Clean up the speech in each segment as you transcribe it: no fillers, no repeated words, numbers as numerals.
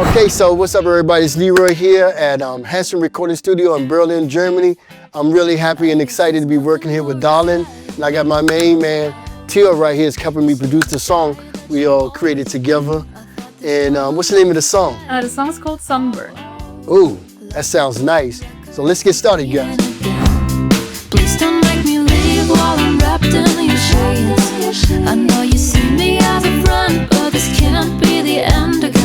Okay, so what's up everybody? It's Leroy here at Hansa Recording Studio in Berlin, Germany. I'm really happy and excited to be working here with Darlin. And I got my main man, Teal, right here is helping me produce the song we all created together. And what's the name of the song? The song's called Sunburn. Ooh, that sounds nice. So let's get started, guys. Please don't make me leave while I'm wrapped in your shades. I know you see me as a friend, but this can't be the end again.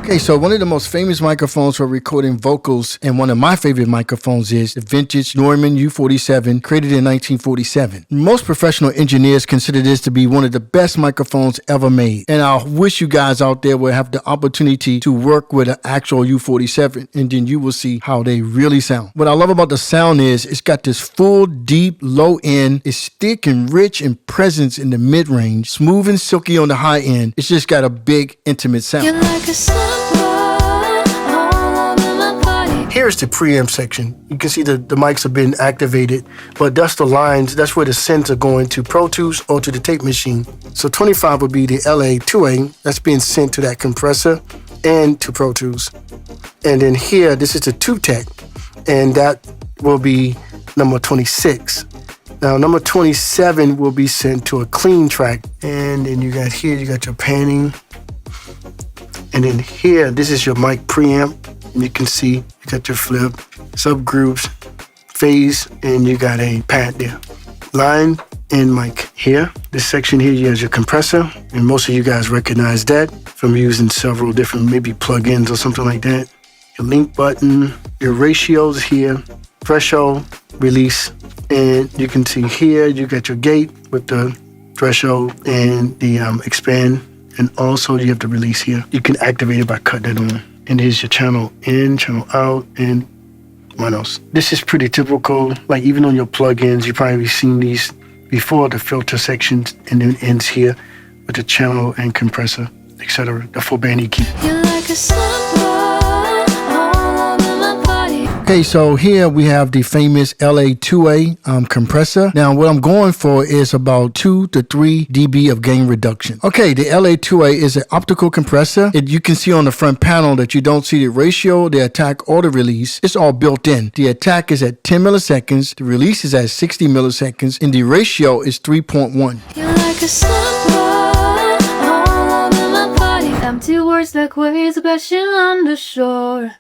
Okay, so one of the most famous microphones for recording vocals, and one of my favorite microphones, is the vintage Neumann U47, created in 1947. Most professional engineers consider this to be one of the best microphones ever made. And I wish you guys out there will have the opportunity to work with an actual U47, and then you will see how they really sound. What I love about the sound is it's got this full, deep, low end. It's thick and rich in presence in the mid-range, smooth and silky on the high end. It's just got a big, intimate sound. You're like a sunburn all over my body. Here's the preamp section. You can see the mics have been activated, but that's the lines, that's where the sends are going to Pro Tools or to the tape machine. So 25 would be the LA-2A, that's being sent to that compressor and to Pro Tools. And then here, this is the 2-tech, and that will be number 26. Now, number 27 will be sent to a clean track. And then you got here, you got your panning. And then here, this is your mic preamp. And you can see you got your flip, subgroups, phase, and you got a pad there. Line and mic here. This section here, you have your compressor. And most of you guys recognize that from using several different maybe plugins or something like that. Your link button, your ratios here, threshold, release. And you can see here, you got your gate with the threshold and the expand. And also you have the release here. You can activate it by cutting it on. And here's your channel in, channel out, and what else? This is pretty typical. Like even on your plugins, you've probably seen these before, the filter sections, and then ends here with the channel and compressor, etc. The full-band EQ. You're like a sunburn all over my body. Okay, so here we have the famous LA-2A compressor. Now, what I'm going for is about 2 to 3 dB of gain reduction. Okay, the LA-2A is an optical compressor. You can see on the front panel that you don't see the ratio, the attack, or the release. It's all built in. The attack is at 10 milliseconds, the release is at 60 milliseconds, and the ratio is 3.1. You're like a sunburn all over my body. Empty words like waves crashing on the shore.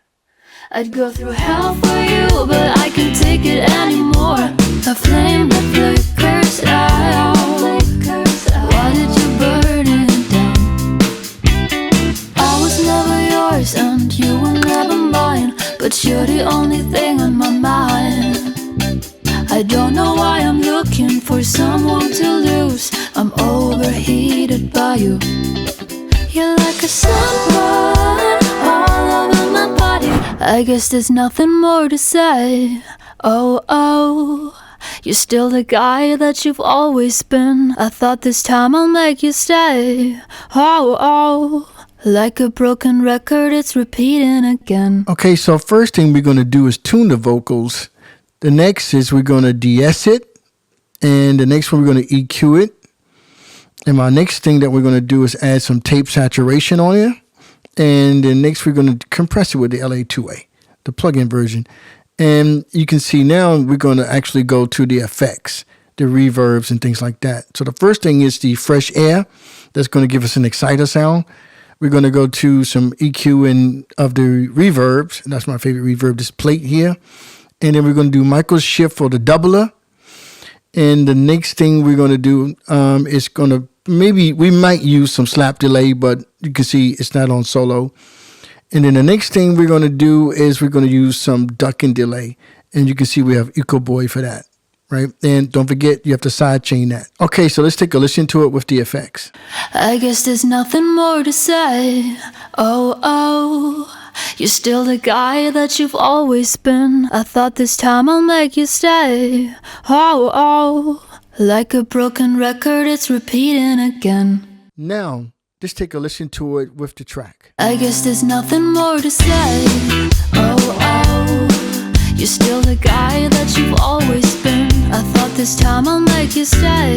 I'd go through hell for you, but I can't take it anymore. A flame that flickers out. Why did you burn it down? I was never yours and you were never mine, but you're the only thing on my mind. I don't know why I'm looking for someone to lose. I'm overheated by you. You're like a sunburn all over my body. I guess there's nothing more to say. Oh, oh, you're still the guy that you've always been. I thought this time I'll make you stay. Oh, oh, like a broken record, it's repeating again. Okay, so first thing we're going to do is tune the vocals. The next is we're going to de-ess it. And the next one we're going to EQ it. And my next thing that we're going to do is add some tape saturation on it. And then next we're going to compress it with the LA-2A, the plug-in version. And you can see now we're going to actually go to the effects, the reverbs and things like that. So the first thing is the fresh air. That's going to give us an exciter sound. We're going to go to some EQ of the reverbs. That's my favorite reverb, this plate here. And then we're going to do micro shift for the doubler. And the next thing we're going to do is going to, maybe we might use some slap delay, but you can see it's not on solo. And then the next thing we're going to do is we're going to use some ducking delay. And you can see we have Eco Boy for that, right? And don't forget, you have to sidechain that. Okay, so let's take a listen to it with the effects. I guess there's nothing more to say. Oh, oh, you're still the guy that you've always been. I thought this time I'll make you stay. Oh, oh, like a broken record, it's repeating again. Now, let's take a listen to it with the track. I guess there's nothing more to say. Oh, oh, you're still the guy that you've always been. I thought this time I'll make you stay.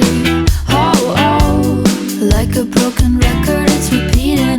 Oh, oh, like a broken record, it's repeating